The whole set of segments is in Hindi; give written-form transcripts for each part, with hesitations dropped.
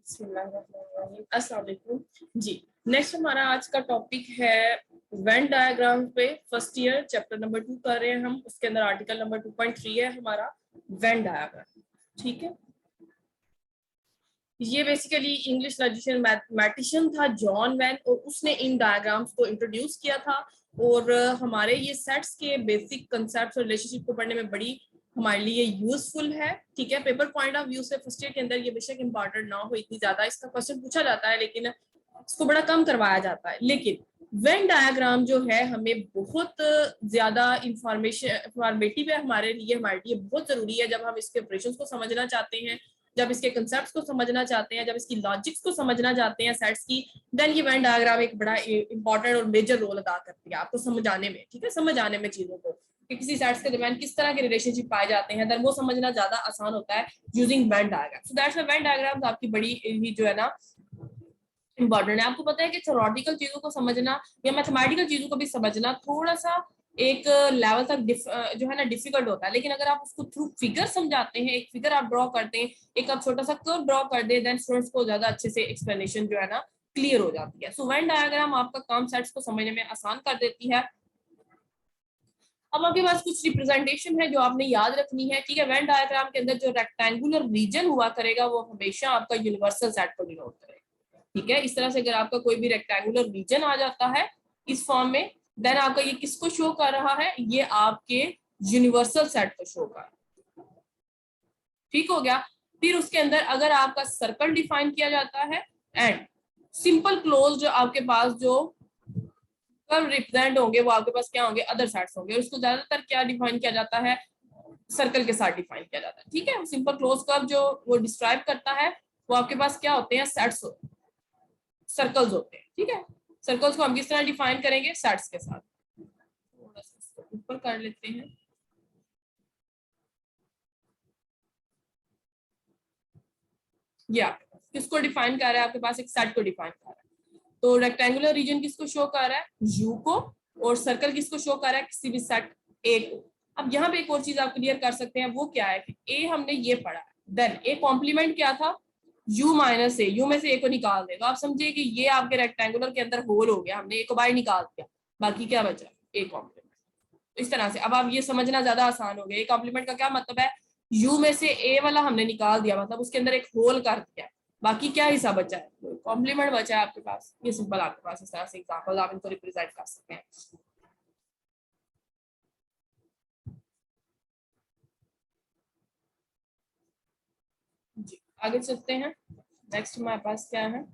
अस्सलाम वालेकुम जी। नेक्स्ट हमारा आज का टॉपिक है वेन डायग्राम पे फर्स्ट ईयर चैप्टर नंबर 2 कर रहे हैं हम। उसके अंदर आर्टिकल नंबर 2.3 है हमारा वेन डायग्राम। ठीक है, ये बेसिकली इंग्लिश लॉजिशियन मैथमेटिशियन था जॉन वेन, और उसने इन डायग्राम्स को इंट्रोड्यूस किया था। और हमारे ये सेट्स के बेसिक कंसेप्ट और रिलेशनशिप को पढ़ने में बड़ी हमारे लिए यूजफुल है। ठीक है, पेपर पॉइंट ऑफ व्यू से फर्स्ट ईयर के अंदर ये बेशक इंपॉर्टेंट ना हो इतनी ज्यादा, इसका क्वेश्चन पूछा जाता है लेकिन इसको बड़ा कम करवाया जाता है। लेकिन वेन डायग्राम जो है हमें बहुत ज्यादा इंफॉर्मेटिव है हमारे लिए बहुत जरूरी है जब हम इसके ऑपरेशंस को समझना चाहते हैं, जब इसके कंसेप्ट्स को समझना चाहते हैं, जब इसकी लॉजिक्स को समझना चाहते हैं सेट्स की। देन ये वेन डायग्राम एक बड़ा इंपॉर्टेंट और मेजर रोल अदा करती है आपको समझाने में। ठीक है, समझ आने में चीजों को कि किसी सेट्स के दरमियान किस तरह के रिलेशनशिप पाए जाते हैं, देन वो समझना ज्यादा आसान होता है using Venn diagram. So that's Venn diagrams आपकी बड़ी ही जो है ना इंपॉर्टेंट है। आपको पता है कि थ्योरेटिकल चीजों को समझना या मैथमेटिकल चीजों को भी समझना थोड़ा सा एक लेवल तक जो है ना डिफिकल्ट होता है, लेकिन अगर आप उसको थ्रू फिगर समझाते हैं, एक फिगर आप ड्रॉ करते हैं, एक आप छोटा सा कर्व ड्रॉ कर दे, देन स्टूडेंट्स को ज्यादा अच्छे से एक्सप्लेनेशन जो है ना क्लियर हो जाती है। सो वेन डायग्राम आपका काम सेट्स को समझने में आसान कर देती है। अब आपके पास कुछ रिप्रेजेंटेशन है जो आपने याद रखनी है। ठीक है, वेन डायग्राम के अंदर जो रेक्टेंगुलर रीजन हुआ करेगा वो हमेशा आपका यूनिवर्सल सेट को डिनोट करेगा। ठीक है, इस तरह से अगर आपका कोई भी रेक्टेंगुलर रीजन आ जाता है इस फॉर्म में, देन आपका ये किसको शो कर रहा है, ये आपके यूनिवर्सल सेट को शो कर रहा है। ठीक हो गया। फिर उसके अंदर अगर आपका सर्कल डिफाइन किया जाता है एंड सिंपल क्लोज आपके पास जो कर्व रिप्रेजेंट होंगे वो आपके पास क्या होंगे, अदर सेट्स होंगे। और उसको ज्यादातर क्या डिफाइन किया जाता है, सर्कल के साथ डिफाइन किया जाता है। ठीक है, सिंपल क्लोज कर्व जो वो डिस्क्राइब करता है वो आपके पास क्या होते हैं, सेट्स होते हैं, सर्कल्स होते हैं। ठीक है, सर्कल्स को हम किस तरह डिफाइन करेंगे, सेट्स के साथ। थोड़ा सा इसको ऊपर कर लेते हैं। ये आपके पास किसको डिफाइन कर रहा है, आपके पास एक सेट को डिफाइन कर रहा है। तो रेक्टेंगुलर रीजन किसको शो कर रहा है, यू को, और सर्कल किसको शो कर रहा है, किसी भी सेट ए को। अब यहाँ पे एक और चीज आप क्लियर कर सकते हैं, वो क्या है कि ए हमने ये पढ़ा है, देन ए कॉम्प्लीमेंट क्या था, u माइनस ए, यू में से ए को निकाल दे तो आप समझिए कि ये आपके रेक्टेंगुलर के अंदर होल हो गया, हमने ए को बाहर निकाल दिया, बाकी क्या बचा, ए कॉम्प्लीमेंट। तो इस तरह से अब आप ये समझना ज्यादा आसान हो गया। ए कॉम्प्लीमेंट का क्या मतलब है, u में से ए वाला हमने निकाल दिया, मतलब उसके अंदर एक होल कर दिया, बाकी क्या हिस्सा बचा है, कॉम्प्लीमेंट बचा है आपके पास। ये सिंपल आपके पास इस तरह से एग्जांपल आप इनको रिप्रेजेंट कर सकते हैं। जी आगे चलते हैं। नेक्स्ट हमारे पास क्या है,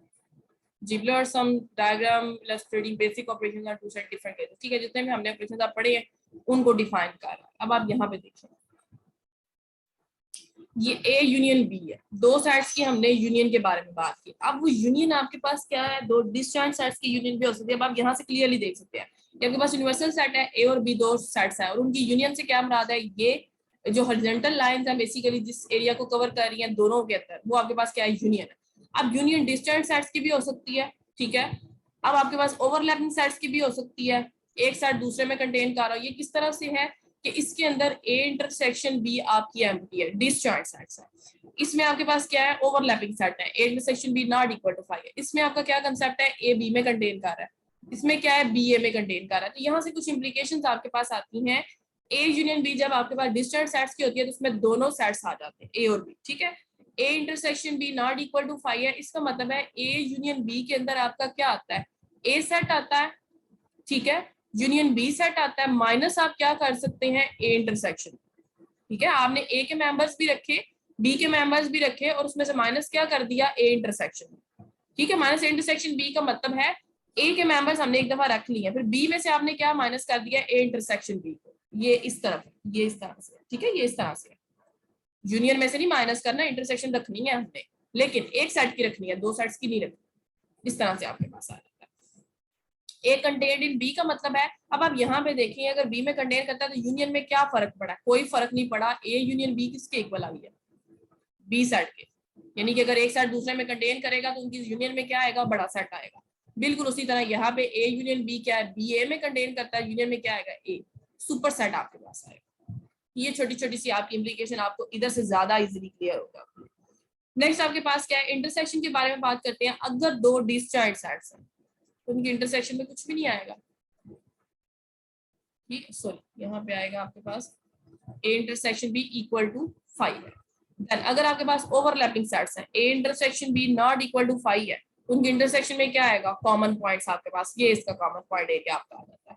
जिबलर some diagram illustrating basic operations on two set different cases. ठीक है, जितने भी हमने ऑपरेशंस आप पढ़े हैं उनको डिफाइन कर रहा है। अब आप यहाँ पे देखिए, ये ए यूनियन बी है, दो सेट्स की हमने यूनियन के बारे में बात की। अब वो यूनियन आपके पास क्या है, दो डिस्जॉइंट सेट्स की यूनियन भी हो सकती है। अब आप यहाँ से क्लियरली देख सकते हैं कि आपके पास यूनिवर्सल सेट है, ए और बी दो सेट्स है, और उनकी यूनियन से क्या मुराद है, ये जो हॉरिजॉन्टल लाइंस है बेसिकली जिस एरिया को कवर कर रही हैं दोनों के अंदर, वो आपके पास क्या है, यूनियन है। अब यूनियन डिस्टेंट सेट्स की भी हो सकती है। ठीक है, अब आपके पास ओवरलैपिंग सेट्स की भी हो सकती है, एक सेट दूसरे में कंटेन कर रहा है। ये किस तरह से है कि इसके अंदर ए इंटरसेक्शन बी आपकी एम्प्टी है, डिस्जॉइंट सेट्स है। इसमें आपके पास क्या है, ओवरलैपिंग सेट है, A intersection B not equal to 5 है। इसमें आपका क्या कंसेप्ट है, ए बी में कंटेन कर रहा है, इसमें क्या है, बी ए में कंटेन कर रहा है। तो यहाँ से कुछ इंप्लीकेशंस आपके पास आती हैं। ए यूनियन बी जब आपके पास डिस्टेंट सेट्स की होती है तो उसमें दोनों सेट्स आ जाते हैं, ए और बी। ठीक है, A intersection B not equal to 5 है, इसका मतलब है ए यूनियन बी के अंदर आपका क्या आता है, ए सेट आता है। ठीक है, यूनियन बी सेट आता है, माइनस आप क्या कर सकते हैं, ए इंटरसेक्शन। ठीक है, आपने ए के मेंबर्स भी रखे, बी के मेंबर्स भी रखे, और उसमें से माइनस क्या कर दिया, ए इंटरसेक्शन। ठीक है, माइनस इंटरसेक्शन बी का मतलब है ए के मेंबर्स हमने एक दफा रख लिए, फिर बी में से आपने क्या माइनस कर दिया, ए इंटरसेक्शन बी को। ये इस तरफ, ये इस तरह से। ठीक है, ये इस तरह से यूनियन में से नहीं माइनस करना, इंटरसेक्शन रखनी है हमने, लेकिन एक सेट की रखनी है, दो सेट्स की नहीं रखनी। इस तरह से आपके पास आ जाता है। ए कंटेन्ड इन बी का मतलब है, अब आप यहाँ पे देखिए अगर बी में कंटेन करता है तो यूनियन में क्या फर्क पड़ा, कोई फर्क नहीं पड़ा। ए यूनियन बी किसके इक्वल आई है, बी सेट के। यानी कि अगर एक सेट दूसरे में कंटेन करेगा तो उनकी यूनियन में क्या आएगा, बड़ा सेट आएगा। बिल्कुल उसी तरह यहाँ पे ए यूनियन बी क्या है, बी ए में कंटेन करता है, यूनियन में क्या आएगा, ए सुपर सेट आपके पास आएगा। ये छोटी छोटी सी आपकी इंप्लीकेशन आपको इधर से ज्यादा इजीली क्लियर होगा। नेक्स्ट आपके पास क्या है, इंटरसेक्शन के बारे में बात करते हैं। अगर दो डिसजॉइंट सेट्स हैं तो उनके इंटरसेक्शन में कुछ भी नहीं आएगा, ठीक, सॉरी यहाँ पे आएगा आपके पास A intersection B equal to 5 है। देन अगर आपके पास ओवरलैपिंग सेट्स हैं, A intersection B not equal to 5 है, उनके इंटरसेक्शन में क्या आएगा, कॉमन पॉइंट्स आपके पास, ये इसका कॉमन पॉइंट एरिया आपका आ जाता है।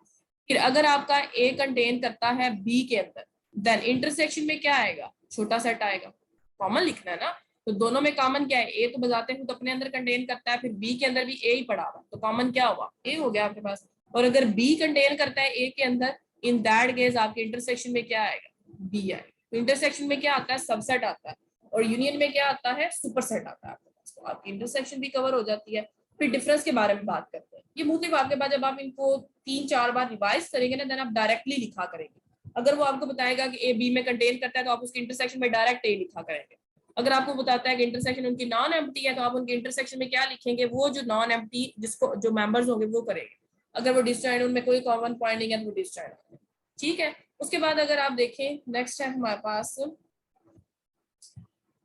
फिर अगर आपका ए कंटेन करता है बी के अंदर, देन इंटरसेक्शन में क्या आएगा, छोटा सेट आएगा, कॉमन लिखना है ना, तो दोनों में कॉमन क्या है, ए तो बताते हैं तो अपने अंदर कंटेन करता है, फिर बी के अंदर भी ए ही पड़ा हुआ, तो कॉमन क्या हुआ, ए हो गया आपके पास। और अगर बी कंटेन करता है ए के अंदर, इन दैट केस आपके इंटरसेक्शन में क्या आएगा, बी आएगा। तो इंटरसेक्शन में क्या आता है, सबसेट आता है, और यूनियन में क्या आता है, सुपरसेट आता है आपके पास, तो आपकी इंटरसेक्शन भी कवर हो जाती है। फिर डिफरेंस के बारे में बात करते हैं। ये मुख्तलिफ आपके पास जब आप इनको 3-4 बार रिवाइज करेंगे ना, देन आप डायरेक्टली लिखा करेंगे। अगर वो आपको बताएगा कि ए बी में कंटेन करता है तो आप उसके इंटरसेक्शन में डायरेक्ट ए लिखा करेंगे। अगर आपको बताता है कि इंटरसेक्शन उनकी नॉन एम्प्टी है तो आप उनके इंटरसेक्शन में क्या लिखेंगे, वो जो नॉन एम्प्टी जिसको जो मेंबर्स होंगे वो करेंगे। अगर वो डिसजॉइंट, उनमें कोई कॉमन पॉइंट नहीं है तो वो डिसजॉइंट, ठीक है। उसके बाद अगर आप देखें नेक्स्ट है हमारे पास,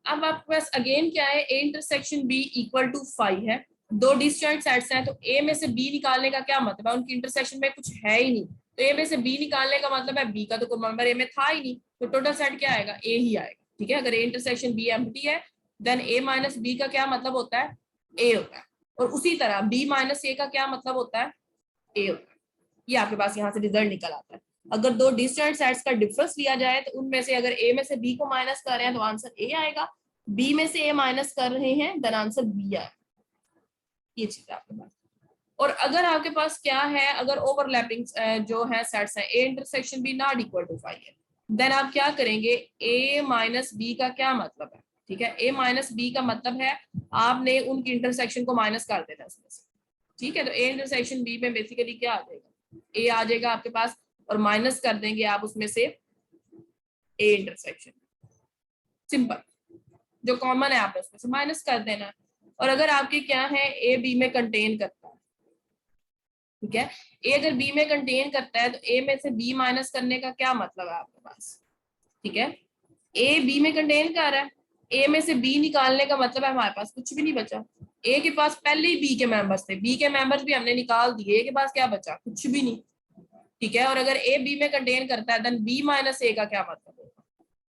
अब आपके पास अगेन क्या है, A intersection B equal to 5 है, दो डिसजॉइंट सेट्स हैं, तो ए में से बी निकालने का क्या मतलब है, उनकी इंटरसेक्शन में कुछ है ही नहीं, तो ए में से बी निकालने का मतलब है बी का तो कोई मेंबर ए में था ही नहीं, तो टोटल सेट क्या आएगा, ए ही आएगा, ठीक है। अगर ए इंटरसेक्शन बी एम्प्टी है, देन ए माइनस बी का क्या मतलब होता है, ए होता है, और उसी तरह बी माइनस ए का क्या मतलब होता है, ए होता है। ये आपके पास यहाँ से रिजल्ट निकल आता है। अगर दो डिस्टेंट सेट्स का डिफरेंस लिया जाए तो उनमें से अगर ए में से बी को माइनस कर रहे हैं तो आंसर ए आएगा, बी में से ए माइनस कर रहे हैं देन आंसर बी आएगा, ये चीज है आपके पास। और अगर आपके पास क्या है, अगर ओवरलैपिंग जो है सेट्स हैं, A intersection B not equal to 5 है, देन आप क्या करेंगे, ए माइनस बी का क्या मतलब है, ठीक है, ए माइनस बी का मतलब है आपने उनकी इंटरसेक्शन को माइनस कर देना उसमें से, ठीक है। तो ए इंटरसेक्शन बी में बेसिकली क्या आ जाएगा, ए आ जाएगा आपके पास, और माइनस कर देंगे आप उसमें से ए इंटरसेक्शन, सिंपल, जो कॉमन है आपने उसमें से माइनस कर देना है। और अगर आपके क्या है, ए बी में कंटेन करता है, ठीक है, ए अगर बी में कंटेन करता है तो ए में से बी माइनस करने का क्या मतलब है आपके पास, ठीक है, ए बी में कंटेन कर रहा है, ए में से बी निकालने का मतलब है हमारे पास कुछ भी नहीं बचा, ए के पास पहले ही बी के मेंबर्स थे, बी के मेंबर्स भी हमने निकाल दिए, ए के पास क्या बचा, कुछ भी नहीं, ठीक है। और अगर ए बी में कंटेन करता है देन बी माइनस ए का क्या मतलब होगा,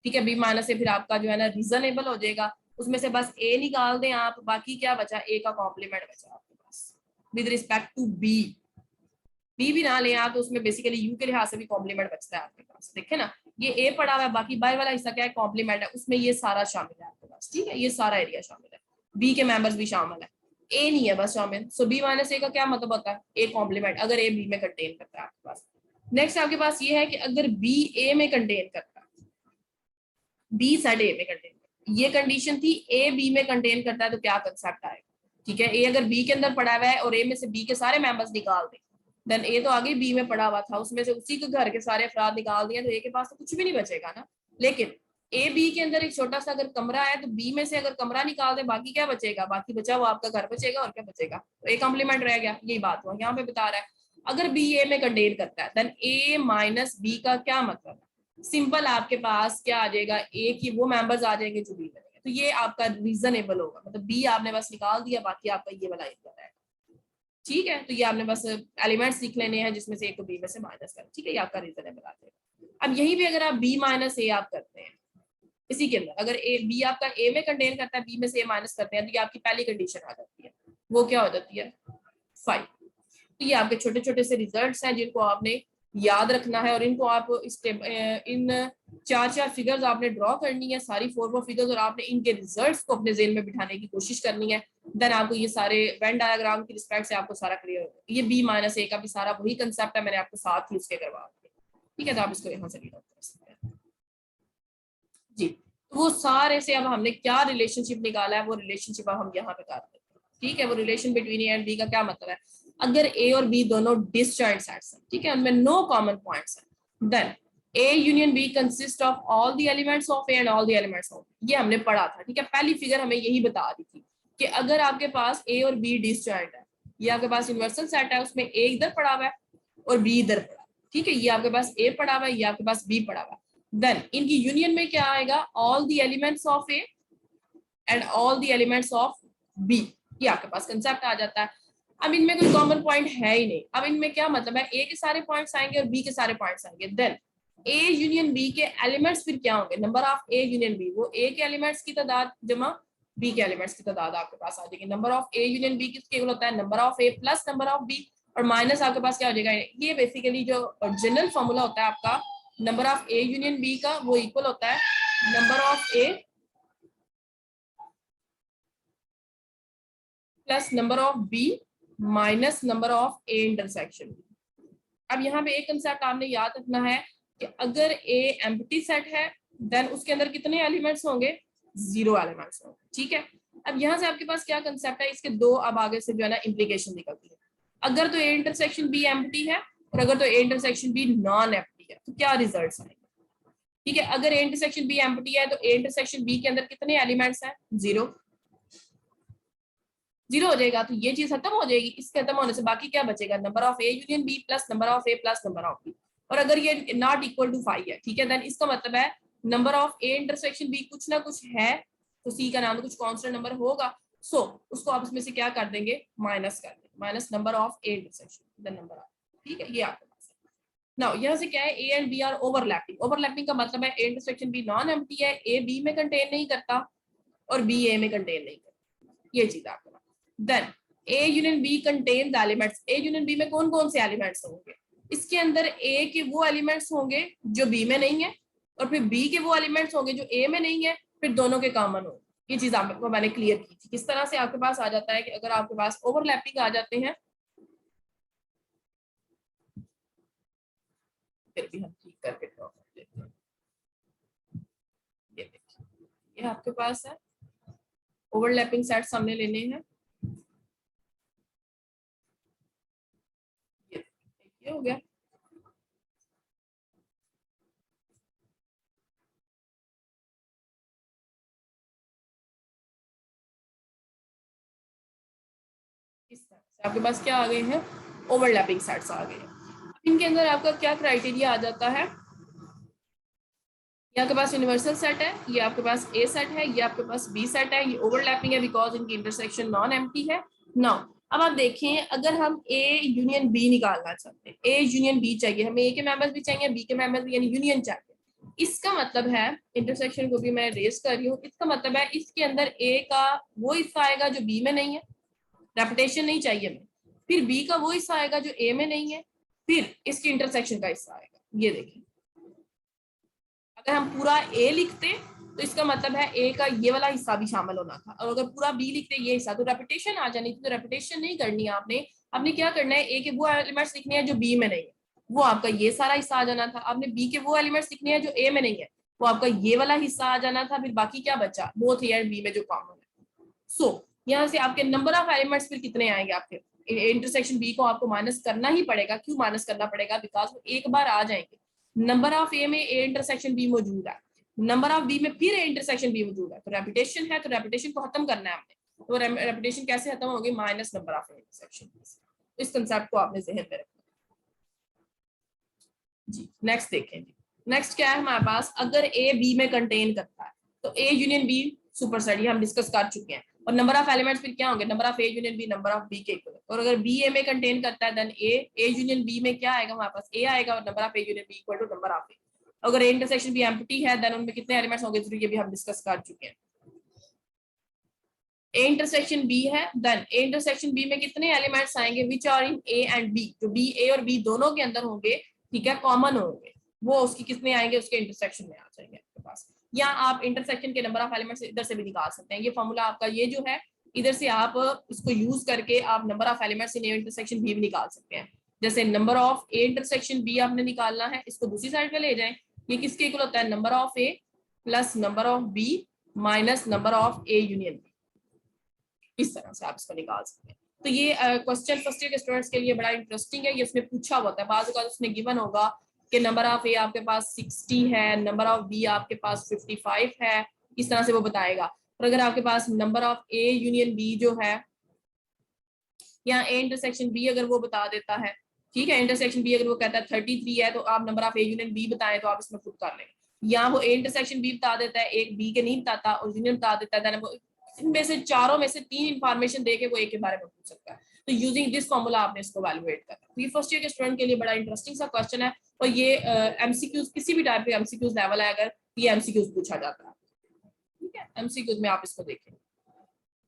ठीक है, बी माइनस ए फिर आपका जो है ना रीजनेबल हो जाएगा, उसमें से बस ए निकाल दें आप, बाकी क्या बचा, ए का कॉम्प्लीमेंट बचा आपके पास with respect to B, B भी ना लें आप तो उसमें बेसिकली यू के लिहाज से भी कॉम्प्लीमेंट बचता है आपके पास, देखे ना, ये ए पड़ा हुआ है, बाकी बाय वाला हिस्सा क्या है, कॉम्प्लीमेंट है, उसमें ये सारा शामिल है आपके पास, ठीक है, ये सारा एरिया शामिल है, बी के मेंबर्स भी शामिल है, ए नहीं है बस शामिल, सो बी माइनस ए का क्या मतलब होता है, ए कॉम्प्लीमेंट, अगर ए बी में कंटेन करता है आपके पास। नेक्स्ट आपके पास ये है कि अगर बी ए में कंटेन करता है, बी साइड ए में कंटेन करता है, ये कंडीशन थी, ए बी में कंटेन करता है तो क्या कंसेप्ट आएगा, ठीक है, ए अगर बी के अंदर पड़ा हुआ है और ए में से बी के सारे मेंबर्स निकाल दें, देन ए तो आगे बी में पड़ा हुआ था, उसमें से उसी के घर के सारे अफराद निकाल दिए तो ए के पास तो कुछ भी नहीं बचेगा ना। लेकिन ए बी के अंदर एक छोटा सा अगर कमरा है तो बी में से अगर कमरा निकाल दे बाकी क्या बचेगा, बाकी बचा वो आपका घर बचेगा, और क्या बचेगा, तो ए कॉम्प्लीमेंट रह गया, यही बात हुआ यहाँ पे बता रहा है। अगर बी ए में कंटेन करता है देन ए माइनस बी का क्या मतलब है, सिंपल आपके पास क्या आ जाएगा, ए की वो मेंबर्स आ जाएंगे जो बी में, तो ये आपका रीजनेबल होगा, मतलब बी आपने बस निकाल दिया, बाकी आपका ये वाला एरिया है, ठीक है। तो ये आपने बस एलिमेंट्स लिख लेने हैं जिसमें से एक को बी में से माइनस कर, ठीक है, ये आपका रीजनेबल आ जाएगा। अब यही भी अगर आप बी माइनस ए आप करते हैं, इसी के अंदर अगर ए बी आपका ए में कंटेन करता है, बी में से ए माइनस करते हैं, तो ये आपकी पहली कंडीशन आ जाती है, वो क्या हो जाती है 5। तो ये आपके छोटे छोटे से रिजल्ट्स हैं जिनको आपने याद रखना है, और इनको आप इन 4 फिगर्स आपने ड्रॉ करनी है, सारी 4 फिगर्स, और आपने इनके रिजल्ट्स को अपने जेल में बिठाने की कोशिश करनी है, देन आपको ये सारे वेन डायग्राम की रिस्पेक्ट से आपको सारा क्लियर होगा। ये बी माइनस ए का भी सारा वही कंसेप्ट है, मैंने आपको साथ ही उसके करवा दिया, ठीक है, तो आप इसको यहाँ से रीड आउट कर सकते हैं जी। तो वो सारे से अब हमने क्या रिलेशनशिप निकाला है, वो रिलेशनशिप अब हम यहाँ पे करते हैं, ठीक है। वो relation between A and B का क्या मतलब है, अगर ए और बी दोनों डिसजॉइंट सेट्स हैं, ठीक है, उनमें नो कॉमन पॉइंट्स हैं, then A union B consist of all the elements of A and all the elements of, ये हमने पढ़ा था, ठीक है। पहली फिगर हमें यही बता रही थी कि अगर आपके पास ए और बी डिसजॉइंट है, ये आपके पास यूनिवर्सल सेट है, उसमें ए इधर पड़ा हुआ है और बी इधर पड़ा है, ठीक है, ये आपके पास ए पड़ा हुआ है, ये आपके पास बी पड़ा हुआ है, देन इनकी यूनियन में क्या आएगा, all the elements of A and all the elements of B. ये आपके पास कंसेप्ट आ जाता है। अब इनमें कोई कॉमन पॉइंट है ही नहीं। अब इनमें क्या मतलब है, ए के सारे पॉइंट्स आएंगे और बी के सारे पॉइंट्स आएंगे, देन ए यूनियन बी के एलिमेंट्स फिर क्या होंगे, number of A union B, वो ए के एलिमेंट्स की तादाद जमा बी के एलिमेंट्स की तादाद आपके पास आ जाएगी। Number of A union B किसके इक्वल होता है, number of A plus number of B, और माइनस आपके पास क्या हो जाएगा, ये बेसिकली जो जनरल फॉर्मूला होता है आपका number of A union B का, वो इक्वल होता है number of A plus number of B minus number of A intersection. अब यहाँ पे एक कंसेप्ट आपने याद रखना है कि अगर ए एम्प्टी सेट है देन उसके अंदर कितने एलिमेंट्स होंगे, 0 एलिमेंट्स होंगे, ठीक है। अब यहाँ से आपके पास क्या कंसेप्ट है, इसके दो अब आगे से जो है ना इंप्लीकेशन निकलती है। अगर तो ए इंटरसेक्शन बी एम्प्टी है और अगर तो A intersection B non empty है तो क्या रिजल्ट्स आएंगे, ठीक है। अगर ए इंटरसेक्शन बी एम्प्टी है तो ए इंटरसेक्शन बी के अंदर कितने एलिमेंट्स हैं, 0 हो जाएगा, तो ये चीज खत्म हो जाएगी। इसके खत्म होने से बाकी क्या बचेगा, number of A union B plus number of A plus number of B. और अगर ये नॉट इक्वल टू 5 है, ठीक है, देन इसका मतलब है number of A intersection B कुछ ना कुछ है, तो सी का नाम तो कुछ कांस्टेंट नंबर होगा। सो उसको आप इसमें से क्या कर देंगे, माइनस कर देंगे, minus number of A intersection the number of, ठीक है। ये आपके पास है। नाउ यहाँ से क्या है, A and B are overlapping. Overlapping का मतलब है A intersection B non empty है, ए बी में कंटेन नहीं करता और बी ए में कंटेन नहीं करता, ये चीज आपके पास। Then A union B contain the elements. A union B में कौन कौन से एलिमेंट्स होंगे, इसके अंदर ए के वो एलिमेंट्स होंगे जो बी में नहीं है, और फिर बी के वो एलिमेंट्स होंगे जो ए में नहीं है, फिर दोनों के कॉमन होंगे। ये चीज आपको मैंने क्लियर की थी। किस तरह से आपके पास आ जाता है कि अगर आपके पास ओवरलैपिंग आ जाते हैं, फिर भी हम ठीक करके ड्रॉ कर लेते हैं। ये देखिए, ये आपके पास है ओवरलैपिंग सेट सामने लेने हैं, ये हो गया। इस तरह से आपके पास क्या आ गए हैं, ओवरलैपिंग सेट्स आ गए हैं। इनके अंदर आपका क्या क्राइटेरिया आ जाता है, ये आपके पास यूनिवर्सल सेट है, ये आपके पास ए सेट है, ये आपके पास बी सेट है, ये ओवरलैपिंग है बिकॉज इनकी इंटरसेक्शन नॉन एम्प्टी है। नाउ अब आप देखें, अगर हम ए यूनियन बी निकालना चाहते हैं, ए यूनियन बी चाहिए हमें, ए के मेंबर्स भी चाहिए, बी के मेंबर्स भी, यानी यूनियन चाहिए। इसका मतलब है, इंटरसेक्शन को भी मैं रेज कर रही हूँ, इसका मतलब है इसके अंदर ए का वो हिस्सा आएगा जो बी में नहीं है, रेपिटेशन नहीं चाहिए हमें, फिर बी का वो हिस्सा आएगा जो ए में नहीं है, फिर इसकी इंटरसेक्शन का हिस्सा आएगा। ये देखिए, अगर हम पूरा ए लिखते तो इसका मतलब है ए का ये वाला हिस्सा भी शामिल होना था, और अगर पूरा बी लिखते ये हिस्सा, तो रेपिटेशन आ जानी थी। तो रेपिटेशन नहीं करनी है आपने, आपने क्या करना है, ए के वो एलिमेंट्स लिखने हैं जो बी में नहीं है, वो आपका ये सारा हिस्सा आ जाना था। आपने बी के वो एलिमेंट्स लिखने हैं जो ए में नहीं है, वो आपका ये वाला हिस्सा आ जाना था। फिर बाकी क्या बचा, बोथ ए एंड बी में जो कॉमन है। सो यहाँ से आपके नंबर ऑफ एलिमेंट्स फिर कितने आएंगे, आपके इंटरसेक्शन बी को आपको माइनस करना ही पड़ेगा। क्यों माइनस करना पड़ेगा, बिकॉज वो एक बार आ जाएंगे। नंबर ऑफ ए में ए इंटरसेक्शन बी मौजूद है, नंबर ऑफ बी में फिर ए इंटरसेक्शन बी मौजूद है, तो रेपिटेशन है, तो रेपिटेशन को खत्म करना है हमने। तो रेपिटेशन कैसे खत्म होगी, minus number of A intersection. इस कंसेप्ट को आपने जहन में रखना जी। नेक्स्ट देखें जी, नेक्स्ट क्या है हमारे पास, अगर ए बी में कंटेन करता है तो ए यूनियन बी सुपर सेट, ये हम डिस्कस कर चुके हैं। और नंबर ऑफ एलिमेंट्स फिर क्या होंगे, number of A union B number of B के इक्वल। और अगर बी ए में कंटेन करता है देन ए यूनियन बी में क्या आएगा, हमारे पास ए आएगा, और number of A union B equal to number of A. अगर ए इंटरसेक्शन बी एम्प्टी है देन उनमें कितने एलिमेंट्स होंगे, ये भी हम डिस्कस कर चुके हैं। ए इंटरसेक्शन बी है, देन ए इंटरसेक्शन बी में कितने एलिमेंट्स आएंगे, which are in A and B, जो बी ए और बी दोनों के अंदर होंगे, ठीक है, कॉमन होंगे, वो उसकी कितने आएंगे, उसके इंटरसेक्शन में आ जाएंगे आपके पास। या आप इंटरसेक्शन के नंबर ऑफ एलिमेंट्स इधर से भी निकाल सकते हैं। ये फॉर्मूला आपका ये जो है, इधर से आप इसको यूज करके आप number of elements in A intersection B भी निकाल सकते हैं। जैसे number of A intersection B आपने निकालना है, इसको दूसरी साइड पे ले जाएं, ये किसके इक्वल होता है, number of A plus number of B minus number of A union B. इस तरह से आप इसको निकाल सकते हैं। तो ये क्वेश्चन फर्स्ट ईयर के स्टूडेंट्स के लिए बड़ा इंटरेस्टिंग है, ये उसमें पूछा होता है, बाज़ औक़ात उसमें गिवन होगा कि नंबर ऑफ ए आपके पास 60 है, नंबर ऑफ बी आपके पास 55 है, इस तरह से वो बताएगा। और अगर आपके पास number of A union B जो है, या ए इंटरसेक्शन बी अगर वो बता देता है, ठीक है, इंटरसेक्शन बी अगर वो कहता है 33 है, तो आप number of A union B बताएं तो आप इसमें खुद कर लेंगे। या वो ए इंटरसेक्शन बी बता देता है, एक बी के नहीं बताता और यूनियन बता देता है, वो इनमें से चारों में से 3 इंफॉर्मेशन दे के वो ए के बारे में पूछ सकता है। तो यूजिंग दिस फॉर्मूला आपने इसको वैल्यूएट करना। तो ये फर्स्ट ईयर के स्टूडेंट के लिए बड़ा इंटरेस्टिंग सा क्वेश्चन है और ये एमसीक्यूज किसी भी टाइप के एमसीक्यूज लेवल है अगर ये एमसीक्यूज पूछा जाता है, ठीक है, एमसीक्यूज में आप इसको देखें।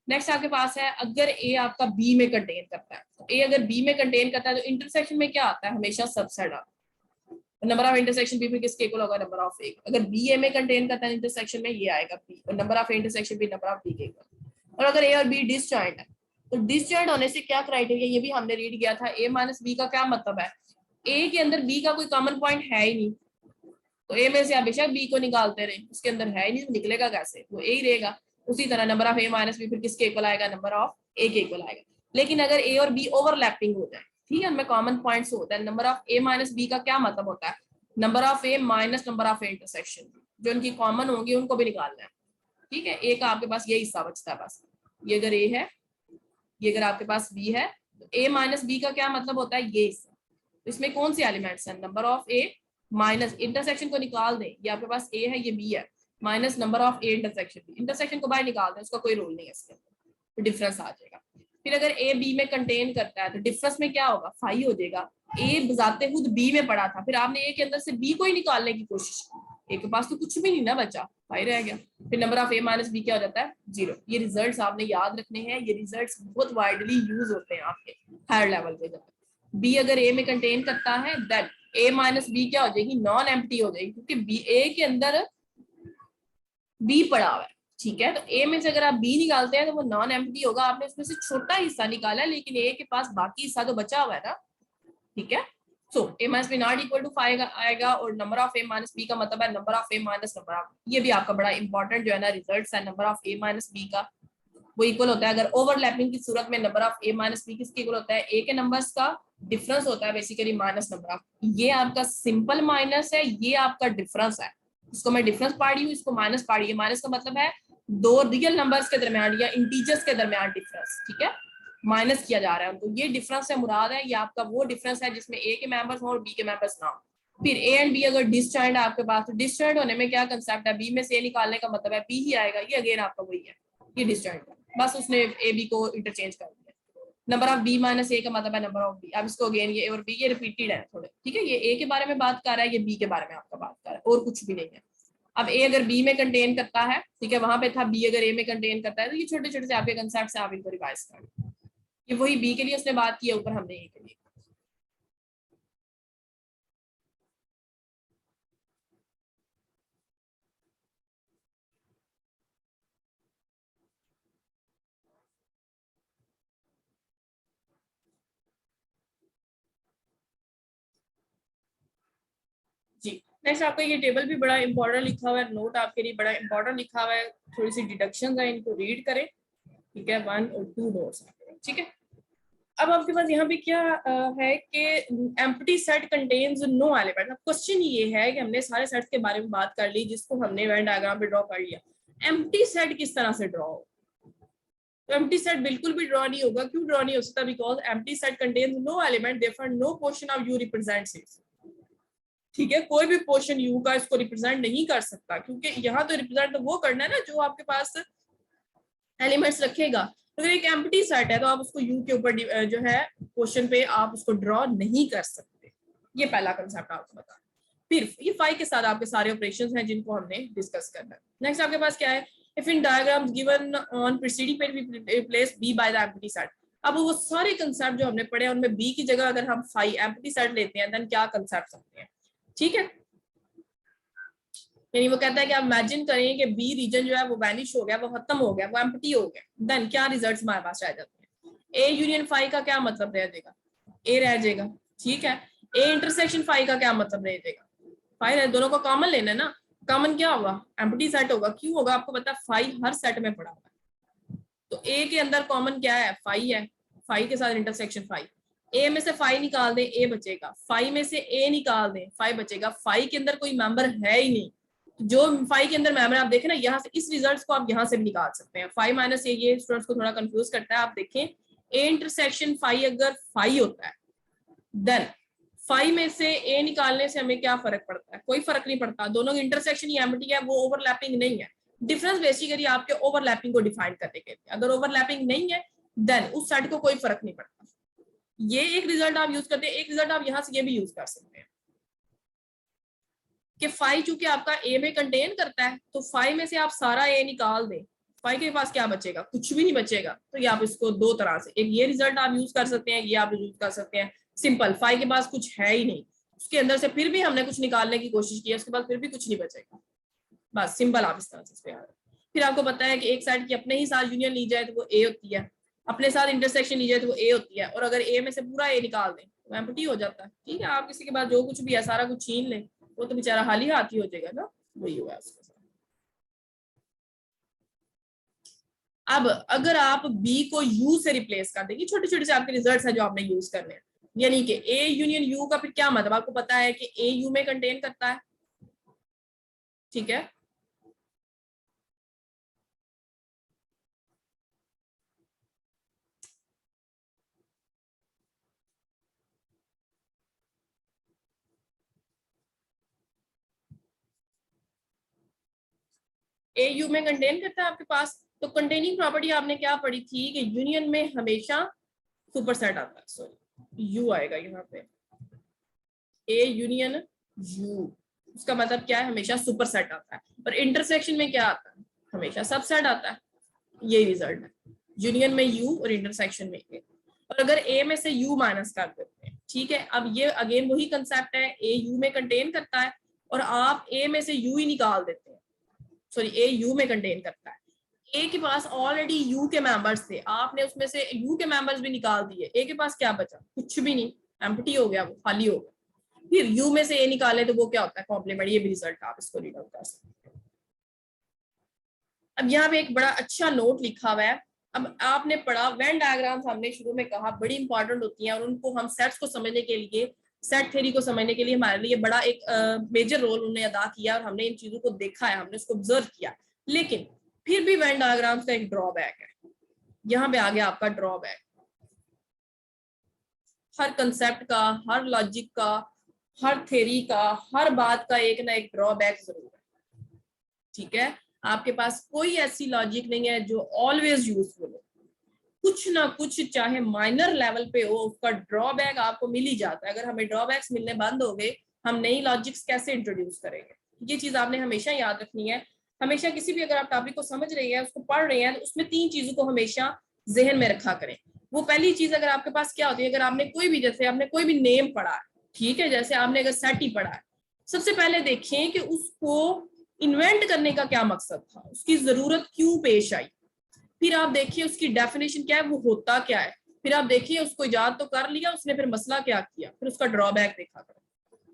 नेक्स्ट आपके पास है अगर ए आपका बी में कंटेन करता है, तो ए अगर बी में कंटेन करता है तो इंटरसेक्शन में क्या आता है, हमेशा सबसेट आता है। नंबर ऑफ इंटरसेक्शन बी फिर किसके इक्वल होगा, नंबर ऑफ ए। अगर बी ए में कंटेन करता है इंटरसेक्शन में ये आएगा बी, और नंबर ऑफ इंटरसेक्शन भी नंबर ऑफ बी के इक्वल। और अगर ए और बी डिसजॉइंट है तो डिसजॉइंट होने से क्या क्राइटेरिया, ये भी हमने रीड किया था, ए माइनस बी का क्या मतलब है, ए के अंदर बी का कोई कॉमन पॉइंट है ही नहीं, तो ए में से आप बेशक बी को निकालते रहे, उसके अंदर है ही नहीं, निकलेगा कैसे, वो ए ही रहेगा। उसी तरह number of A minus B फिर किसके इक्वल आएगा, नंबर ऑफ ए के इक्वल आएगा। लेकिन अगर ए और बी ओवरलैपिंग हो जाए, ठीक है, उनमें कॉमन पॉइंट्स होता है, number of A minus B का क्या मतलब होता है, number of A minus number of A intersection, जो इनकी कॉमन होंगी उनको भी निकालना है, ठीक है। ए का आपके पास ये हिस्सा बचता है बस, ये अगर ए है, ये अगर आपके पास बी है, तो ए माइनस बी का क्या मतलब होता है, ये हिस्सा। तो इसमें कौन सी एलिमेंट्स है, number of A minus intersection को निकाल दें, ये आपके पास ए है ये बी है, minus number of A intersection, intersection को बाहर निकाल दें, उसका कोई रोल नहीं है इसके अंदर, तो डिफरेंस आ जाएगा। फिर अगर ए बी में कंटेन करता है तो डिफरेंस में क्या होगा, फाई हो जाएगा। ए बजाते खुद बी में पड़ा था, फिर आपने ए के अंदर से बी को ही निकालने की कोशिश की, ए के पास तो कुछ भी नहीं ना बचा, फाई रह गया। फिर number of A minus B क्या हो जाता है, 0। ये रिजल्ट्स आपने याद रखने हैं, ये रिजल्ट्स बहुत वाइडली यूज होते हैं आपके हायर लेवल पे। जब बी अगर ए में कंटेन करता है देन ए माइनस बी क्या हो जाएगी, नॉन एम्प्टी हो जाएगी, क्योंकि बी ए के अंदर बी पड़ा हुआ है, ठीक है। तो ए में से अगर आप बी निकालते हैं तो वो नॉन एम्प्टी होगा, आपने उसमें से छोटा हिस्सा निकाला है, लेकिन ए के पास बाकी हिस्सा तो बचा हुआ है ना, ठीक है। So A minus B not equal to 5 आएगा, और number of A minus B का मतलब है number of A minus number of, ये भी आपका बड़ा इंपॉर्टेंट जो है ना रिजल्ट है, number of A minus B का वो इक्वल होता है, अगर ओवरलैपिंग की सूरत में number of A minus B किसके इक्वल होता है, ए के नंबर्स का डिफरेंस होता है बेसिकली माइनस नंबर ऑफ, ये आपका सिंपल माइनस है, ये आपका डिफरेंस है, इसको मैं डिफरेंस पढ़ रही हूँ, इसको माइनस पढ़ रही है। माइनस का मतलब है दो रियल नंबर्स के दरमियान या इंटीजर्स के दरमियान डिफरेंस, ठीक है, माइनस किया जा रहा है, तो ये डिफरेंस है मुराद है, ये आपका वो डिफरेंस है जिसमें ए के मेंबर्स हो और बी के मेंबर्स ना हो। फिर ए एंड बी अगर डिसजॉइंट है आपके पास, तो डिसजॉइंट होने में क्या कंसेप्ट है, बी में से ए निकालने का मतलब है बी ही आएगा, ये अगेन आपका वही है, ये डिसजॉइंट है, बस उसने ए बी को इंटरचेंज कर दिया। नंबर ऑफ बी माइनस ए का मतलब है नंबर ऑफ बी, अब इसको अगेन ये और बी ये रिपीटेड है थोड़े, ठीक है, ये ए के बारे में बात कर रहा है, ये बी के बारे में आपका बात कर रहा है, और कुछ भी नहीं है। अब ए अगर बी में कंटेन करता है, ठीक है, वहां पे था बी अगर ए में कंटेन करता है, तो ये छोटे छोटे से आपके कंसेप्ट आप इनको रिवाइज करें, ये वही बी के लिए उसने बात की है, ऊपर हमने ए के लिए। जी नेक्स्ट आपका ये टेबल भी बड़ा इंपॉर्टेंट लिखा हुआ है, नोट आपके लिए बड़ा इंपॉर्टेंट लिखा हुआ है, थोड़ी सी डिडक्शन है, इनको रीड करें, ठीक है, 1 और 2 नोट्स, ठीक है। अब आपके पास यहाँ पे क्या है कि empty set contains no element. अब क्वेश्चन ये है कि हमने सारे सेट्स के बारे में बात कर ली जिसको हमने वेन डायग्राम पे ड्रॉ कर लिया, एम्प्टी सेट किस तरह से ड्रॉ हो, तो एम्प्टी सेट बिल्कुल भी ड्रॉ नहीं होगा। क्यों ड्रॉ नहीं हो सकता, because empty set contains no element, therefore no portion of U represents it, ठीक है, कोई भी पोर्शन यू का इसको रिप्रेजेंट नहीं कर सकता, क्योंकि यहाँ तो रिप्रेजेंट तो वो करना है ना जो आपके पास एलिमेंट्स रखेगा। अगर एक एम्प्टी सेट है तो आप उसको यू के ऊपर जो है क्वेश्चन पे आप उसको ड्रॉ नहीं कर सकते, ये पहला कंसेप्ट आपको बता। फिर ये फाइव के साथ आपके सारे ऑपरेशंस हैं जिनको हमने डिस्कस करना है। नेक्स्ट आपके पास क्या है, if in diagrams given on preceding page we replace B by the empty set. अब वो सारे कंसेप्ट जो हमने पढ़े उनमें बी की जगह अगर हम फाइव एम्प्टी सेट लेते हैं देन क्या कंसेप्ट आते हैं, ठीक है। यानी वो कहता है कि आप इमेजिन करें कि बी रीजन जो है वो वैनिश हो गया, वो खत्म हो गया, वो एम्प्टी हो गया, देन क्या रिजल्ट्स हमारे पास रह जाते हैं, ए यूनियन फाइव का क्या मतलब रह जाएगा, ए रह जाएगा, ठीक है। ए इंटरसेक्शन फाइव का क्या मतलब रह जाएगा, फाइव है, दोनों को कॉमन लेना है ना, कॉमन क्या होगा, एम्प्टी सेट होगा। क्यों होगा, आपको पता है फाइव हर सेट में पड़ा हुआ है, तो ए के अंदर कॉमन क्या है, फाइव है, फाइव के साथ इंटरसेक्शन फाइव, ए में से फाइव निकाल दें ए बचेगा, फाइव में से ए निकाल दें फाइव बचेगा, फाइव के अंदर कोई मेंबर है ही नहीं, जो फाइव के अंदर मेंबर आप देखें ना, यहाँ से इस रिजल्ट्स को आप यहाँ से भी निकाल सकते हैं। फाइव माइनस ए ये स्टूडेंट्स को थोड़ा कंफ्यूज करता है, आप देखें ए इंटरसेक्शन फाइव अगर फाइव होता है देन फाइव में से ए निकालने से हमें क्या फर्क पड़ता है, कोई फर्क नहीं पड़ता, दोनों की इंटरसेक्शन ही एम्प्टी है, वो ओवरलैपिंग नहीं है। डिफरेंस बेसिकली आपके ओवरलैपिंग को डिफाइन करने के लिए, अगर ओवरलैपिंग नहीं है देन उस सेट को कोई फर्क नहीं पड़ता। ये एक रिजल्ट आप यूज करते हैं, एक रिजल्ट आप यहां से ये भी यूज कर सकते हैं कि फाइव चूंकि आपका ए में कंटेन करता है तो फाइव में से आप सारा ए निकाल दें, फाइव के पास क्या बचेगा, कुछ भी नहीं बचेगा। तो ये आप इसको दो तरह से, एक ये रिजल्ट आप यूज कर सकते हैं, ये आप यूज कर सकते हैं सिंपल, फाइव के पास कुछ है ही नहीं, उसके अंदर से फिर भी हमने कुछ निकालने की कोशिश की है, उसके बाद फिर भी कुछ नहीं बचेगा, बस सिंपल आप इस तरह से इस पे आ रहे हैं। फिर आपको पता है कि एक साइड की अपने ही साथ यूनियन ली जाए तो वो ए होती है, अपने साथ इंटरसेक्शन ली जाए तो वो ए होती है, और अगर ए में से पूरा ए निकाल दें तो एम्प्टी हो जाता है। ठीक है, आप किसी के बाद जो कुछ भी है सारा कुछ छीन लें, वो तो बेचारा हाल ही हाथ ही हो जाएगा ना, वही हुआ उसके साथ। अब अगर आप बी को यू से रिप्लेस कर देंगे, छोटे छोटे से आपके रिजल्ट्स हैं जो आपने यूज करने हैं, यानी कि ए यूनियन यू का फिर क्या मतलब, आपको पता है कि ए यू में कंटेन करता है, ठीक है, ए यू में कंटेन करता है आपके पास। तो कंटेनिंग प्रॉपर्टी आपने क्या पढ़ी थी कि यूनियन में हमेशा सुपरसेट आता है, सॉरी यू आएगा यहाँ पे, ए यूनियन यू, उसका मतलब क्या है, हमेशा सुपरसेट आता है। और इंटरसेक्शन में क्या आता है, हमेशा सबसेट आता है। यही रिजल्ट है, यूनियन में यू और इंटरसेक्शन में ए। और अगर ए में से यू माइनस कर देते हैं, ठीक है, अब ये अगेन वही कंसेप्ट है, ए यू में कंटेन करता है और आप ए में से यू ही निकाल देते हैं, सॉरी ए यू में कंटेन करता है, ए के पास ऑलरेडी यू के मेंबर्स थे, आपने उसमें से यू के मेंबर्स भी निकाल दिए, ए के पास क्या बचा, कुछ भी नहीं, एम्प्टी हो गया, वो खाली हो गया। फिर यू में से ए निकाले तो वो क्या होता है, कॉम्प्लीमेंट, ये भी रिजल्ट आप इसको रीड आउट कर सकते हैं। अब यहाँ पे एक बड़ा अच्छा नोट लिखा हुआ है, अब आपने पढ़ा वेन डायग्राम्स, हमने शुरू में कहा बड़ी इंपॉर्टेंट होती हैं और उनको हम सेट्स को समझने के लिए, सेट थ्योरी को समझने के लिए हमारे लिए बड़ा एक मेजर रोल उन्होंने अदा किया और हमने इन चीजों को देखा है, हमने उसको ऑब्जर्व किया। लेकिन फिर भी वेन डायग्राम्स का एक ड्रॉबैक है, यहाँ पे आ गया आपका ड्रॉबैक, हर कंसेप्ट का, हर लॉजिक का, हर थ्योरी का, हर बात का एक ना एक ड्रॉबैक जरूर है। ठीक है, आपके पास कोई ऐसी लॉजिक नहीं है जो ऑलवेज यूजफुल हो, कुछ ना कुछ चाहे माइनर लेवल पे हो उसका ड्रॉबैक आपको मिल ही जाता है। अगर हमें ड्रॉबैक्स मिलने बंद हो गए, हम नई लॉजिक्स कैसे इंट्रोड्यूस करेंगे, ये चीज आपने हमेशा याद रखनी है। हमेशा किसी भी अगर आप टॉपिक को समझ रहे हैं, उसको पढ़ रहे हैं, तो उसमें तीन चीजों को हमेशा जहन में रखा करें। वो पहली चीज, अगर आपके पास क्या होती है, अगर आपने कोई भी, जैसे आपने कोई भी नेम पढ़ा है, ठीक है, जैसे आपने अगर सेट ही पढ़ा है, सबसे पहले देखें कि उसको इन्वेंट करने का क्या मकसद था, उसकी जरूरत क्यों पेश आई। फिर आप देखिए उसकी डेफिनेशन क्या है, वो होता क्या है। फिर आप देखिए उसको इजाद तो कर लिया उसने, फिर मसला क्या किया, फिर उसका ड्रॉबैक देखा करो।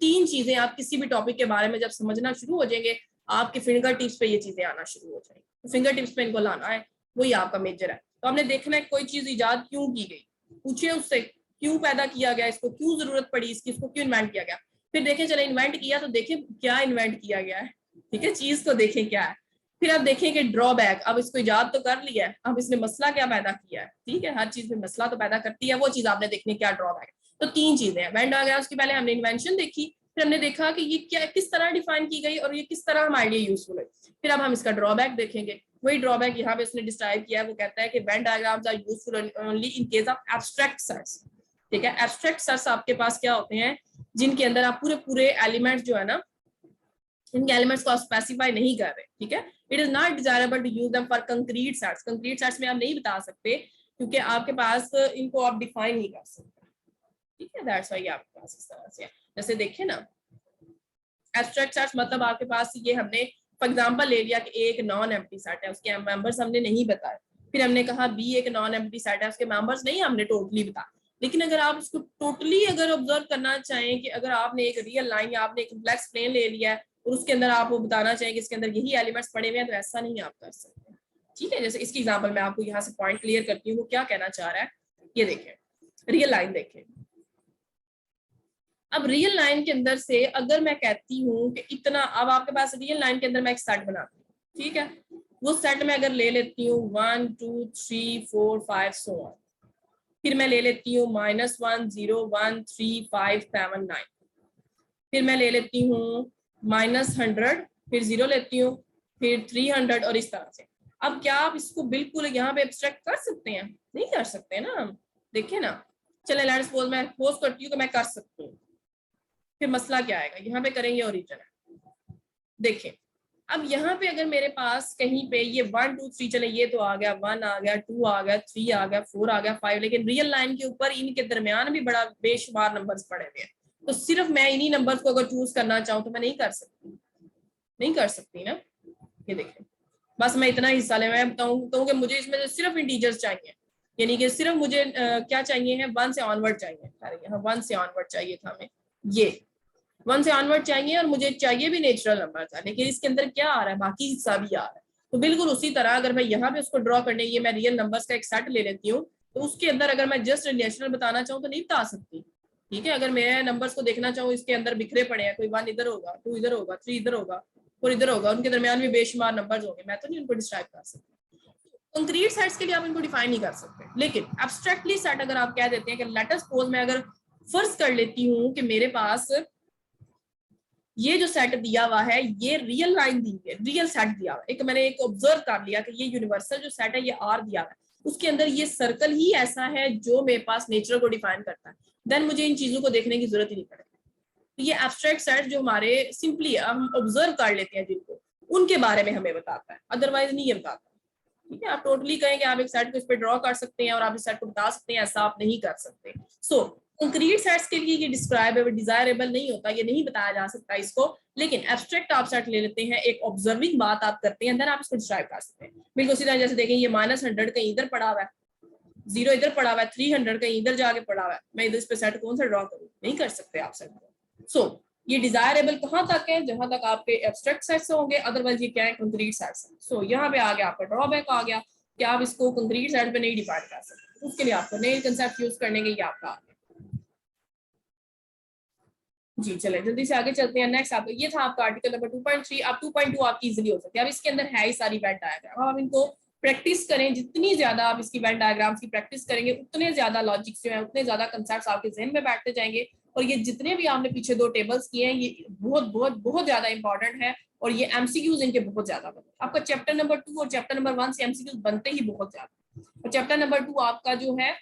तीन चीजें आप किसी भी टॉपिक के बारे में जब समझना शुरू हो जाएंगे, आपके फिंगर टिप्स पे ये चीजें आना शुरू हो जाएंगी, तो फिंगर टिप्स पे इनको लाना है, वही आपका मेजर है। तो आपने देखना है कोई चीज इजाद क्यों की गई, पूछे उससे क्यों पैदा किया गया, इसको क्यों जरूरत पड़ी इसकी, इसको क्यों इन्वेंट किया गया। फिर देखें चले इन्वेंट किया तो देखें क्या इन्वेंट किया गया है, ठीक है, चीज को देखें क्या है। फिर आप देखेंगे ड्रॉबैक, अब इसको इजाद तो कर लिया है, अब इसने मसला क्या पैदा किया है, ठीक है, हर चीज में मसला तो पैदा करती है, वो चीज आपने देखनी क्या ड्रॉबैक है। तो तीन चीजें हैं, वेन डायग्राम्स की पहले हमने इन्वेंशन देखी, फिर हमने देखा कि ये क्या किस तरह डिफाइन की गई और ये किस तरह हमारे लिए यूजफुल है। फिर अब हम इसका ड्रॉबैक देखेंगे, वही ड्रॉबैक यहाँ पे उसने डिस्क्राइब किया है, वो कहता है कि Venn diagrams are useful only in case of abstract search. ठीक है, एब्स्ट्रैक्ट सर्च आपके पास क्या होते हैं, जिनके अंदर आप पूरे पूरे एलिमेंट्स जो है ना, इनके एलिमेंट्स को आप स्पेसिफाई नहीं कर रहे, ठीक है, it is not desirable to use them for concrete sets. Concrete sets में आप नहीं बता सकते क्योंकि आपके पास इनको आप डिफाइन नहीं कर सकते, ठीक है, दैट्स व्हाई आपके पास इस तरह से। जैसे देखिए ना, एब्स्ट्रैक्ट सेट्स मतलब आपके पास ये, हमने फॉर एग्जांपल ले लिया कि एक नॉन एम्प्टी सेट है, उसके मेंबर्स हमने नहीं बताए, फिर हमने कहा बी एक नॉन एम्प्टी सेट है, उसके मेंबर्स नहीं हमने टोटली बताया। लेकिन अगर आप उसको टोटली अगर ऑब्जर्व करना चाहें कि अगर आपने एक रियल लाइन या आपने एक कॉम्प्लेक्स प्लेन ले लिया है और उसके अंदर आप वो बताना चाहें कि इसके अंदर यही एलिमेंट्स पड़े हुए हैं, तो ऐसा नहीं आप कर सकते, ठीक है। जैसे इसकी एग्जांपल मैं आपको यहाँ से पॉइंट क्लियर करती हूँ, वो क्या कहना चाह रहा है, ये देखें, रियल लाइन देखें। अब रियल लाइन के अंदर से अगर मैं कहती हूँ कि इतना, अब आपके पास रियल लाइन के अंदर मैं एक सेट बनाती हूँ, ठीक है, वो सेट में अगर ले लेती हूँ 1 2 3 4 5 सो ऑन, फिर मैं ले लेती हूँ -1 0 1 3 5 7 9, फिर मैं ले लेती हूँ -100, फिर 0 लेती हूँ, फिर 300 और इस तरह से। अब क्या आप इसको बिल्कुल यहाँ पे एब्स्ट्रैक्ट कर सकते हैं? नहीं कर सकते ना हम। देखिए ना, चले लेट्स सपोज मैं सपोज करती हूँ कि मैं कर सकती हूँ। फिर मसला क्या आएगा, यहाँ पे करेंगे ओरिजिन। देखिए अब यहाँ पे अगर मेरे पास कहीं पे ये 1 2 3 चले, ये तो आ गया 1 आ गया 2 आ गया 3 आ गया 4 आ गया 5, लेकिन रियल लाइन के ऊपर इनके दरमियान भी बड़ा बेशुमार नंबर्स पड़े हुए हैं। तो सिर्फ मैं इन्हीं नंबर्स को अगर चूज करना चाहूँ तो मैं नहीं कर सकती, नहीं कर सकती ना। ये देखिए बस मैं इतना हिस्सा ले, मैं बताऊँ कि मुझे इसमें सिर्फ इंटीजर्स चाहिए, यानी कि सिर्फ मुझे क्या चाहिए है, 1 से ऑनवर्ड चाहिए। यहाँ 1 से ऑनवर्ड चाहिए था हमें, ये 1 से ऑनवर्ड चाहिए, और मुझे चाहिए भी नेचुरल नंबर था, लेकिन इसके अंदर क्या आ रहा है, बाकी हिस्सा भी आ रहा है। तो बिल्कुल उसी तरह अगर मैं यहाँ पे उसको ड्रॉ करने, ये मैं रियल नंबर्स का एक सेट ले लेती हूँ, तो उसके अंदर अगर मैं जस्ट रिलेशनल बताना चाहूँ तो नहीं बता सकती। ठीक है, अगर मैं नंबर्स को देखना चाहूँ, इसके अंदर बिखरे पड़े हैं, कोई 1 इधर होगा, 2 इधर होगा, 3 इधर होगा, 4 इधर होगा, उनके दरमियान भी बेशुमार नंबर्स होंगे, मैं तो नहीं उनको डिस्क्राइब कर सकती। कंक्रीट सेट्स के लिए आप इनको डिफाइन नहीं कर सकते, लेकिन एब्स्ट्रैक्टली सेट अगर आप कह देते हैं कि लेट अस सपोज, मैं अगर फर्ज कर लेती हूँ कि मेरे पास ये जो सेट दिया हुआ है, ये रियल लाइन दी है, रियल सेट दिया हुआ है, एक मैंने एक ऑब्जर्व कर लिया कि ये यूनिवर्सल जो सेट है ये आर दिया हुआ है, उसके अंदर ये सर्कल ही ऐसा है जो मेरे पास नेचर को डिफाइन करता है, देन मुझे इन चीजों को देखने की जरूरत ही नहीं पड़ेगी। तो ये एब्स्ट्रैक्ट सेट जो हमारे सिंपली हम ऑब्जर्व कर लेते हैं जिनको, उनके बारे में हमें बताता है, अदरवाइज नहीं ये बताता। ठीक है, आप टोटली कहेंगे आप एक सेट को इस पे ड्रॉ कर सकते हैं और आप इस सेट को बता सकते हैं, ऐसा आप नहीं कर सकते। सो कंक्रीट सेट्स के लिए ये डिस्क्राइबेबल डिजायरेबल नहीं होता, ये नहीं बताया जा सकता इसको, लेकिन एब्स्ट्रैक्ट आप सेट ले लेते हैं, एक ऑब्जर्विंग बात आप करते हैं, देन आप इसको डिस्क्राइब कर सकते हैं। बिल्कुल सीधा, जैसे देखें ये -100 कहीं इधर पड़ा हुआ है, 0 इधर पड़ा हुआ है, 300 कहीं इधर जाके पड़ा हुआ है, मैं इधर इस पे सेट कौन सा ड्रॉ करूँ, नहीं कर सकते आप सेट को। सो ये डिजायरेबल कहाँ तक है, जहां तक आपके एब्स्ट्रैक्ट सेट्स होंगे, अदरवाइज ये क्या है, कंक्रीट सेट्स। सो यहाँ पे आ गया आपका ड्रॉबैक आ गया कि आप इसको कंक्रीट सेट पे नहीं डिफाइन कर सकते, उसके लिए आपको नए कंसेप्ट यूज करने के, ये आपका आ गया। जी चले जल्दी से आगे चलते हैं। नेक्स्ट आपका ये था आपका आर्टिकल नंबर 2.3। अब 2.2 आपकी इजीली हो सकती है। अब इसके अंदर है ही सारी वेन डायग्राम, आप इनको प्रैक्टिस करें, जितनी ज्यादा आप इसकी वेन डायग्राम्स की प्रैक्टिस करेंगे उतने ज्यादा लॉजिक्स जो है, उतने ज्यादा कंसेप्ट्स आपके जहन में बैठते जाएंगे। और ये जितने भी आपने पीछे 2 टेबल्स किए हैं, ये बहुत बहुत बहुत ज्यादा इंपॉर्टेंट है, और ये एमसीक्यूज इनके बहुत ज्यादा बनते। आपका चैप्टर नंबर 2 और चैप्टर नंबर 1 से एमसीक्यूज बनते ही बहुत ज्यादा, और चैप्टर नंबर 2 आपका जो है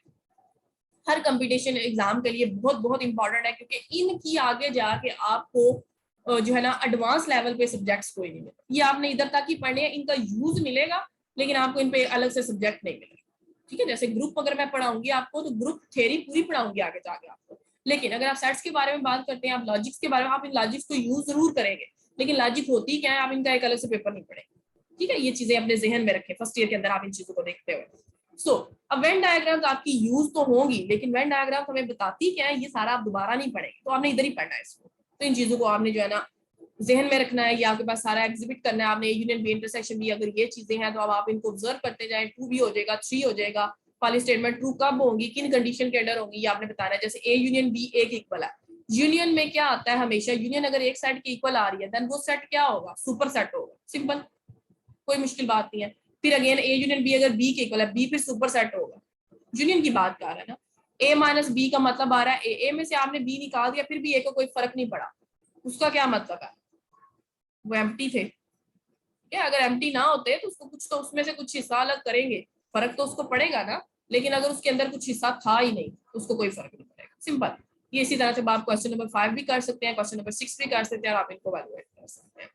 हर कंपटीशन एग्जाम के लिए बहुत बहुत इंपॉर्टेंट है, क्योंकि इनकी आगे जाके आपको जो है ना एडवांस लेवल पे सब्जेक्ट्स कोई नहीं मिलेगा। ये आपने इधर तक ही पढ़ने हैं, इनका यूज मिलेगा, लेकिन आपको इन पे अलग से सब्जेक्ट नहीं मिलेगा। ठीक है, जैसे ग्रुप अगर मैं पढ़ाऊंगी आपको, तो ग्रुप थ्योरी पूरी पढ़ाऊंगी आगे जाके आपको, लेकिन अगर आप सेट्स के बारे में बात करते हैं, आप लॉजिक्स के बारे में, आप इन लॉजिक्स को यूज जरूर करेंगे, लेकिन लॉजिक होती क्या है, आप इनका एक अलग से पेपर नहीं पढ़ेंगे। ठीक है, ये चीजें अपने जहन में रखें फर्स्ट ईयर के अंदर आप इन चीजों को देखते हुए। सो अब वेन डायग्राम्स आपकी यूज तो होंगी, लेकिन वेन डायग्राम्स हमें बताती क्या है, ये सारा आप दोबारा नहीं पढ़ेंगे, तो आपने इधर ही पढ़ना है इसको। तो इन चीजों को आपने जो है ना जहन में रखना है, ये आपके पास सारा एग्जिबिट करना है आपने, यूनियन बी इंटरसेक्शन बी, अगर ये चीजें हैं तो अब आप इनको ऑब्जर्व करते जाए। 2 भी हो जाएगा, 3 हो जाएगा, वाली स्टेटमेंट ट्रू कब होंगी, किन कंडीशन के अंडर होंगी, ये आपने बताना है। जैसे ए यूनियन बी एक इक्वल है, यूनियन में क्या आता है हमेशा, यूनियन अगर एक सेट की इक्वल आ रही है, देन वो सेट क्या होगा, सुपर सेट होगा, सिंपल, कोई मुश्किल बात नहीं है। फिर अगेन ए यूनियन बी अगर बी के इक्वल है, बी फिर सुपर सेट होगा, यूनियन की बात कर रहा है ना। ए माइनस बी का मतलब आ रहा है ए में से आपने बी निकाल दिया, फिर भी ए को कोई फर्क नहीं पड़ा, उसका क्या मतलब है, वो एम्प्टी थे क्या, अगर एम्प्टी ना होते तो उसको कुछ, तो उसमें से कुछ हिस्सा अलग करेंगे, फर्क तो उसको पड़ेगा ना, लेकिन अगर उसके अंदर कुछ हिस्सा था ही नहीं तो उसको कोई फर्क नहीं पड़ेगा, सिंपल। ये इसी तरह से आप क्वेश्चन नंबर 5 भी कर सकते हैं, क्वेश्चन नंबर 6 भी कर सकते हैं, और आप इनको वैल्यूएट कर सकते हैं।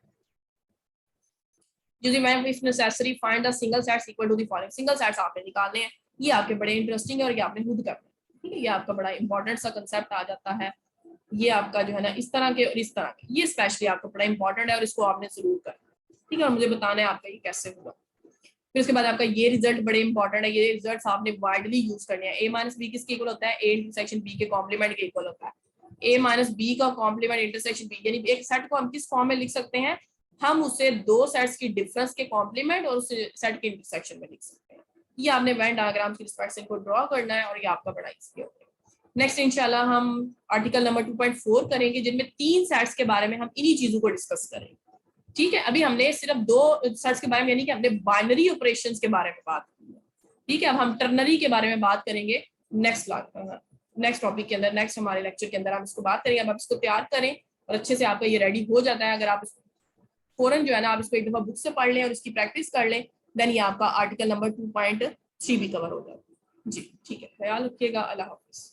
Using map if necessary find the single sets equal to the following। Single sets आपने निकालने हैं, ये आपके बड़े इंटरेस्टिंग है और ये आपने खुद करना है। ठीक है, ये आपका बड़ा इंपॉर्टेंट सा कंसेप्ट आ जाता है, ये आपका जो है ना इस तरह के और इस तरह के, ये स्पेशली आपको बड़ा इंपॉर्टेंट है और इसको आपने जरूर करना है। ठीक है, और मुझे बताना है आपका ये कैसे हुआ। फिर उसके बाद आपका ये रिजल्ट बड़े इंपॉर्टेंट है, ये रिजल्ट आपने वाइडली यूज करने हैं। ए माइनस बी किसके इक्वल होता है, ए इंटरसेक्शन बी के कॉम्प्लीमेंट के इक्वल होता है। ए माइनस बी का कॉम्प्लीमेंट इंटरसेक्शन बी, यानी एक सेट को हम किस फॉर्म में लिख सकते हैं, हम उसे 2 सेट्स की डिफरेंस के कॉम्प्लीमेंट और उस सेट के इंटरसेक्शन में लिख सकते हैं। ये आपने वेन डायग्राम की रिस्पेक्ट से इनको ड्रॉ करना है, और ये आपका बड़ा इजी हो गया। नेक्स्ट इंशाल्लाह हम आर्टिकल नंबर 2.4 करेंगे, जिनमें 3 सेट्स के बारे में हम इन्हीं चीजों को डिस्कस करेंगे। ठीक है, अभी हमने सिर्फ 2 सेट्स के बारे में, यानी कि हमने बाइनरी ऑपरेशंस के बारे में बात की है। ठीक है, अब हम टर्नरी के बारे में बात करेंगे नेक्स्ट टॉपिक के अंदर, नेक्स्ट हमारे लेक्चर के अंदर हम इसको बात करेंगे। अब आप इसको तैयार करें और अच्छे से आपका ये रेडी हो जाता है, अगर आप फौरन जो है ना आप इसको एक दफा बुक से पढ़ लें और इसकी प्रैक्टिस कर लें, देन ये आपका आर्टिकल नंबर 2.3 भी कवर हो जाएगा। जी ठीक है, ख्याल रखिएगा, अल्लाह हाफिज।